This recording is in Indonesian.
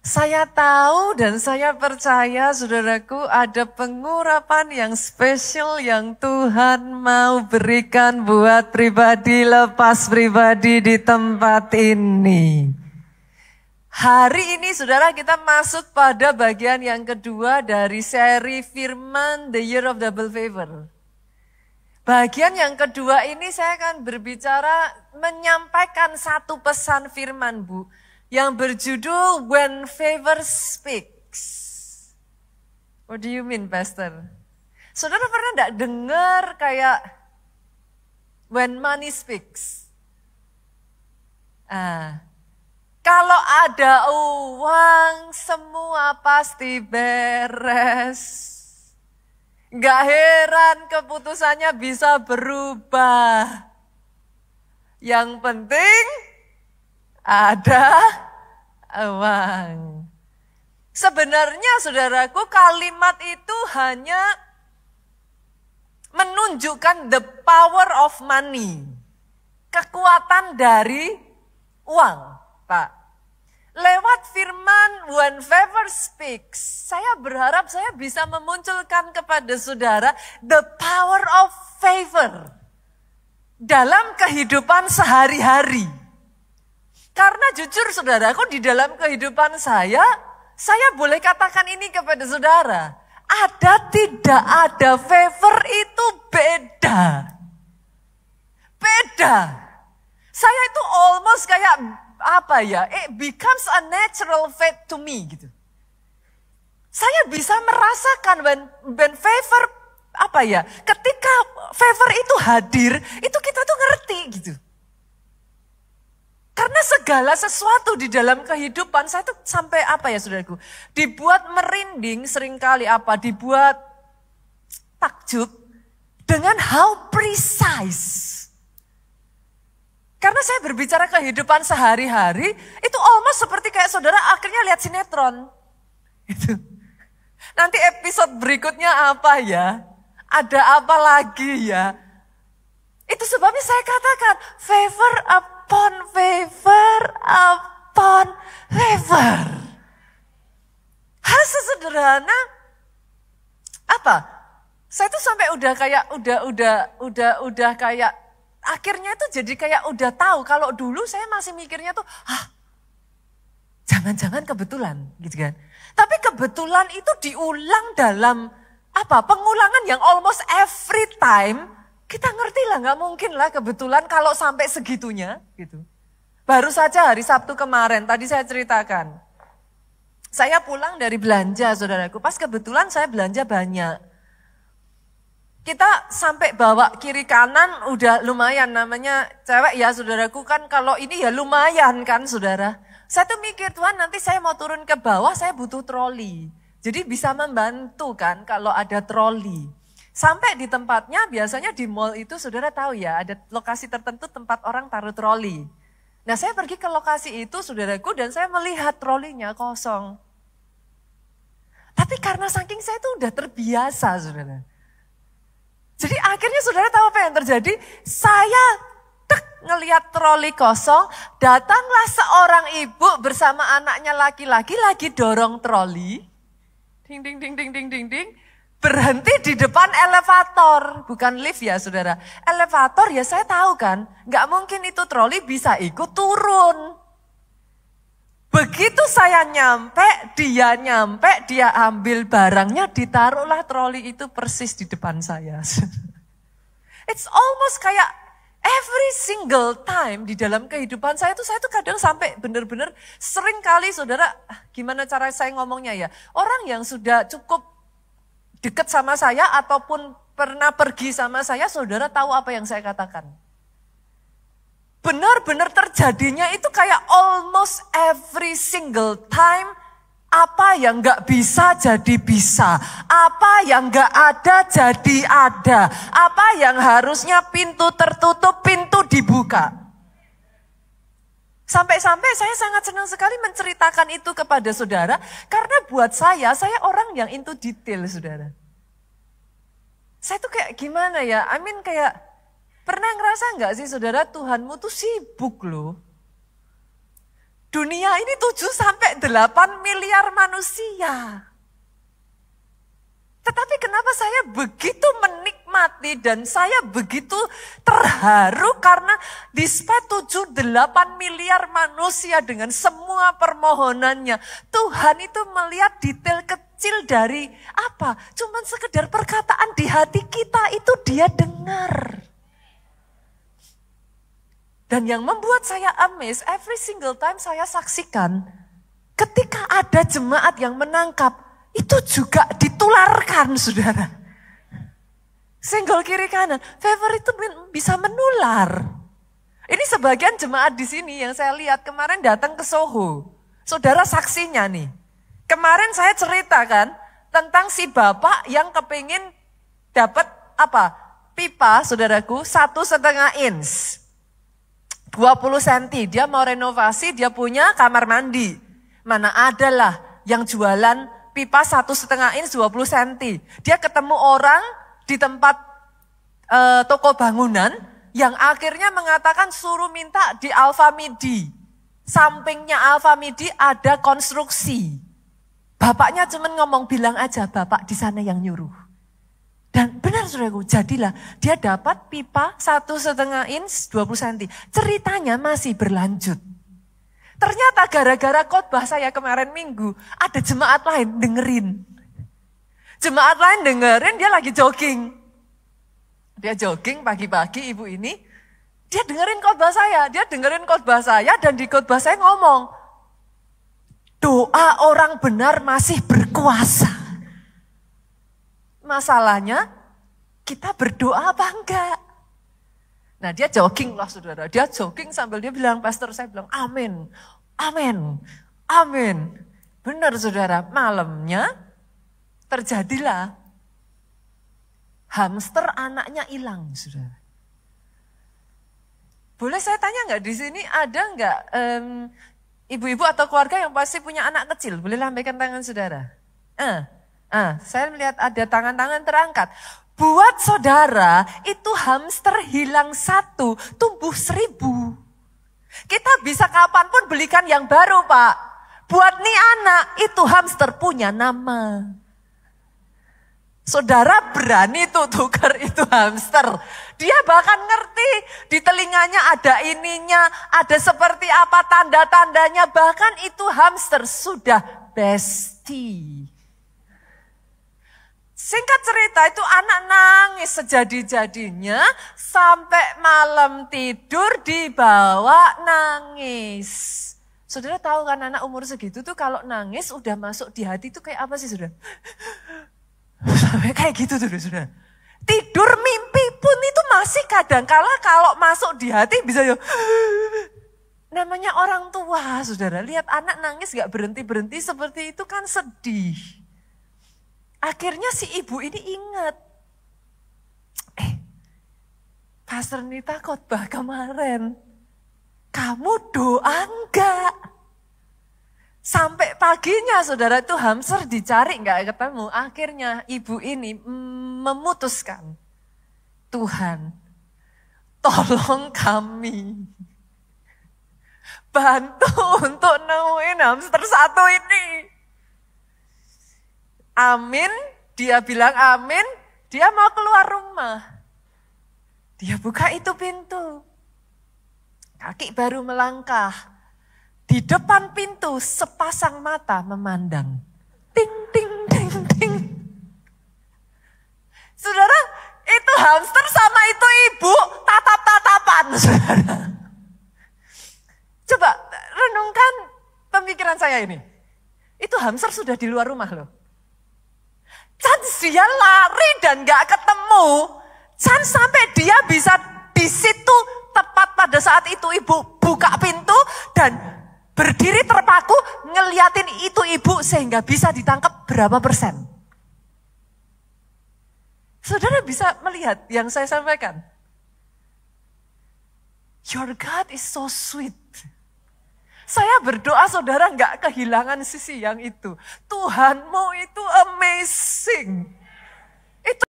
Saya tahu dan saya percaya saudaraku ada pengurapan yang spesial yang Tuhan mau berikan buat pribadi lepas pribadi di tempat ini. Hari ini saudara kita masuk pada bagian yang kedua dari seri firman The Year of Double Favor. Bagian yang kedua ini saya akan berbicara menyampaikan satu pesan firman Bu. Yang berjudul When Favor Speaks. What do you mean, Pastor? Saudara pernah enggak dengar kayak When Money Speaks? Kalau ada uang semua pasti beres. Gak heran keputusannya bisa berubah. Yang penting ada uang. Sebenarnya saudaraku kalimat itu hanya menunjukkan the power of money. Kekuatan dari uang, Pak. Lewat firman When Favor Speaks, saya berharap saya bisa memunculkan kepada saudara the power of favor dalam kehidupan sehari-hari. Karena jujur saudaraku di dalam kehidupan saya boleh katakan ini kepada saudara. Ada tidak ada favor itu beda. Beda. Saya itu almost kayak it becomes a natural faith to me gitu. Saya bisa merasakan when favor ketika favor itu hadir, itu kita tuh ngerti gitu. Karena segala sesuatu di dalam kehidupan saya tuh sampai saudaraku. Dibuat merinding seringkali dibuat takjub dengan how precise. Karena saya berbicara kehidupan sehari-hari, itu almost seperti kayak saudara akhirnya lihat sinetron. Itu. Nanti episode berikutnya apa ya? Ada apa lagi ya? Itu sebabnya saya katakan favor upon favor upon favor. Hal sesederhana saya tuh sampai udah kayak akhirnya tuh jadi kayak udah tahu kalau dulu saya masih mikirnya tuh jangan-jangan kebetulan gitu kan. Tapi kebetulan itu diulang dalam pengulangan yang almost every time. Kita ngerti lah, gak mungkin lah kebetulan kalau sampai segitunya gitu. Baru saja hari Sabtu kemarin, tadi saya ceritakan. Saya pulang dari belanja saudaraku, pas kebetulan saya belanja banyak. Kita sampai bawa kiri kanan udah lumayan, namanya cewek ya saudaraku kan kalau ini ya lumayan kan saudara. Saya tuh mikir Tuhan nanti saya mau turun ke bawah saya butuh troli. Jadi bisa membantu kan kalau ada troli. Sampai di tempatnya biasanya di mall itu saudara tahu ya ada lokasi tertentu tempat orang taruh troli. Nah saya pergi ke lokasi itu saudaraku dan saya melihat trolinya kosong. Tapi karena saking saya itu udah terbiasa saudara. Jadi akhirnya saudara tahu apa yang terjadi? Saya ngelihat troli kosong, datanglah seorang ibu bersama anaknya laki-laki lagi dorong troli. Ding ding ding ding ding ding ding. Berhenti di depan elevator, bukan lift ya saudara. Elevator ya saya tahu kan, gak mungkin itu troli bisa ikut turun. Begitu saya nyampe, dia ambil barangnya, ditaruhlah troli itu persis di depan saya. It's almost kayak every single time di dalam kehidupan saya tuh kadang sampai benar-benar sering kali saudara, gimana cara saya ngomongnya ya. Orang yang sudah cukup dekat sama saya ataupun pernah pergi sama saya, saudara tahu apa yang saya katakan. Benar-benar terjadinya itu kayak almost every single time, apa yang gak bisa jadi bisa, apa yang gak ada jadi ada, apa yang harusnya pintu tertutup, pintu dibuka. Sampai-sampai saya sangat senang sekali menceritakan itu kepada saudara, karena buat saya orang yang into detail saudara. Saya tuh kayak gimana ya, kayak pernah ngerasa gak sih saudara Tuhanmu tuh sibuk loh. Dunia ini 7-8 miliar manusia. Tetapi kenapa saya begitu menikmati dan saya begitu terharu karena despite 7-8 miliar manusia dengan semua permohonannya. Tuhan itu melihat detail kecil dari apa? Cuman sekedar perkataan di hati kita itu dia dengar. Dan yang membuat saya amazed every single time saya saksikan ketika ada jemaat yang menangkap itu juga ditularkan, saudara. Senggol kiri kanan, favor itu bisa menular. Ini sebagian jemaat di sini yang saya lihat kemarin datang ke Soho. Saudara saksinya nih. Kemarin saya ceritakan tentang si bapak yang kepingin dapat apa? Pipa, saudaraku, 1,5 inch. 20 cm, dia mau renovasi, dia punya kamar mandi. Mana adalah yang jualan pipa 1,5 inch 20 cm. Dia ketemu orang di tempat toko bangunan yang akhirnya mengatakan suruh minta di Alfamidi. Sampingnya Alfamidi ada konstruksi. Bapaknya cuma ngomong bilang aja bapak di sana yang nyuruh. Dan benar saudaraku, jadilah dia dapat pipa 1,5 inch 20 cm. Ceritanya masih berlanjut. Ternyata gara-gara khotbah saya kemarin minggu, ada jemaat lain dengerin. Jemaat lain dengerin, dia lagi jogging. Dia jogging pagi-pagi ibu ini, dia dengerin khotbah saya. Dia dengerin khotbah saya dan di khotbah saya ngomong, doa orang benar masih berkuasa. Masalahnya, kita berdoa apa enggak? Nah dia jogging lah saudara, dia jogging sambil dia bilang, pastor saya bilang amin, amin, amin. Benar saudara, malamnya terjadilah hamster anaknya hilang saudara. Boleh saya tanya nggak di sini ada nggak ibu-ibu atau keluarga yang pasti punya anak kecil? Boleh lambaikan tangan saudara. Saya melihat ada tangan-tangan terangkat. Buat saudara, itu hamster hilang 1, tumbuh 1000. Kita bisa kapanpun belikan yang baru, Pak. Buat nih anak, itu hamster punya nama. Saudara berani tuh tukar itu hamster. Dia bahkan ngerti, di telinganya ada ininya, ada seperti apa tanda-tandanya. Bahkan itu hamster sudah bestie. Singkat cerita itu anak nangis sejadi-jadinya sampai malam tidur dibawa nangis. Saudara tahu kan anak umur segitu tuh kalau nangis udah masuk di hati tuh kayak apa sih saudara? Sampai kayak gitu tuh saudara. Tidur mimpi pun itu masih kadang-kala kalau masuk di hati bisa ya. Namanya orang tua saudara, lihat anak nangis gak berhenti-berhenti seperti itu kan sedih. Akhirnya si ibu ini ingat, Pastor Nita khotbah kemarin, kamu doa enggak? Sampai paginya saudara itu hamster dicari enggak ketemu. Akhirnya ibu ini memutuskan, Tuhan tolong kami bantu untuk nemuin hamster 1 ini. Amin, dia bilang amin, dia mau keluar rumah. Dia buka itu pintu. Kaki baru melangkah. Di depan pintu sepasang mata memandang. Ting, ting, ting, ting. Saudara, itu hamster sama itu ibu tatap-tatapan. Saudara. Coba renungkan pemikiran saya ini. Itu hamster sudah di luar rumah loh. Chance dia lari dan gak ketemu. Chance sampai dia bisa di situ tepat pada saat itu ibu buka pintu dan berdiri terpaku ngeliatin itu ibu sehingga bisa ditangkap berapa persen. Saudara bisa melihat yang saya sampaikan. Your God is so sweet. Saya berdoa saudara nggak kehilangan sisi yang itu. Tuhanmu itu amazing.